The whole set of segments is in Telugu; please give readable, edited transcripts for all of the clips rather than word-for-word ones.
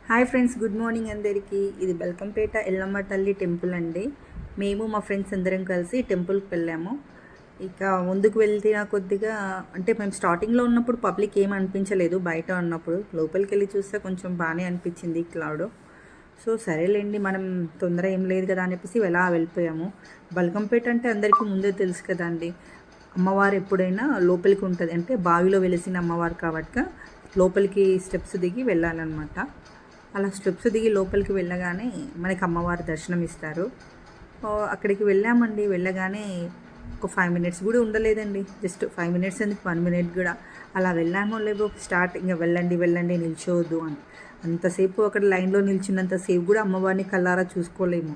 హాయ్ ఫ్రెండ్స్, గుడ్ మార్నింగ్ అందరికీ. ఇది బెల్కంపేట ఎల్లమ్మ తల్లి టెంపుల్ అండి. మేము మా ఫ్రెండ్స్ అందరం కలిసి టెంపుల్కి వెళ్ళాము. ఇక ముందుకు వెళ్తే కొద్దిగా అంటే మేము స్టార్టింగ్లో ఉన్నప్పుడు పబ్లిక్ ఏం అనిపించలేదు. బయట ఉన్నప్పుడు లోపలికి వెళ్ళి చూస్తే కొంచెం బాగానే అనిపించింది క్లౌడ్. సో సరేలేండి, మనం తొందర ఏం లేదు కదా అనేసి వెళ్ళిపోయాము. బల్కంపేట అంటే అందరికీ ముందే తెలుసు కదండి. అమ్మవారు ఎప్పుడైనా లోపలికి ఉంటుంది, అంటే బావిలో వెలిసిన అమ్మవారు కాబట్టి లోపలికి స్టెప్స్ దిగి వెళ్ళాలన్నమాట. అలా స్టెప్స్ దిగి లోపలికి వెళ్ళగానే మనకి అమ్మవారి దర్శనం ఇస్తారు. అక్కడికి వెళ్ళామండి. వెళ్ళగానే ఒక 5 మినిట్స్ కూడా ఉండలేదండి. జస్ట్ 5 మినిట్స్ ఎందుకు, 1 మినిట్ కూడా. అలా వెళ్ళామో లేవో స్టార్ట్ ఇంకా వెళ్ళండి వెళ్ళండి నిల్చోవద్దు అని. అంతసేపు అక్కడ లైన్లో నిల్చున్నంతసేపు కూడా అమ్మవారిని కళ్ళారా చూసుకోలేము.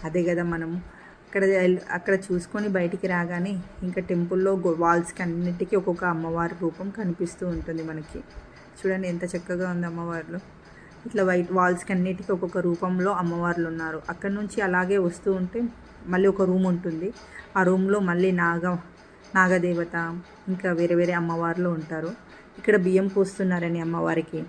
అదే కదా మనము అక్కడ చూసుకొని బయటికి రాగానే ఇంకా టెంపుల్లో వాల్స్కి అన్నిటికీ ఒక్కొక్క అమ్మవారి రూపం కనిపిస్తూ ఉంటుంది మనకి. చూడండి ఎంత చక్కగా ఉంది అమ్మవార్లు. ఇట్లా వైట్ వాల్స్కి అన్నిటికీ ఒక్కొక్క రూపంలో అమ్మవార్లు ఉన్నారు. అక్కడ నుంచి అలాగే వస్తూ ఉంటే మళ్ళీ ఒక రూమ్ ఉంటుంది. ఆ రూమ్లో మళ్ళీ నాగదేవత ఇంకా వేరే వేరే అమ్మవార్లు ఉంటారు. ఇక్కడ బియ్యం పోస్తున్నారని అమ్మవారికి.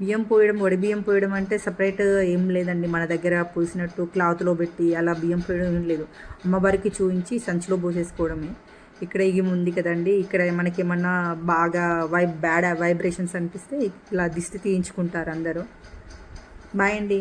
బియ్యం పోయడం, వడి బియ్యం పోయడం అంటే సపరేట్ ఏం లేదండి. మన దగ్గర పూసినట్టు క్లాత్లో పెట్టి అలా బియ్యం పోయడం ఏం లేదు. అమ్మవారికి చూపించి సంచిలో పోసేసుకోవడమే. ఇక్కడ ఉంది కదండి, ఇక్కడ మనకి ఏమన్నా బాగా బ్యాడ్ వైబ్రేషన్స్ అనిపిస్తే ఇలా దిష్టి తీయించుకుంటారు అందరూ. బాయ్ అండి.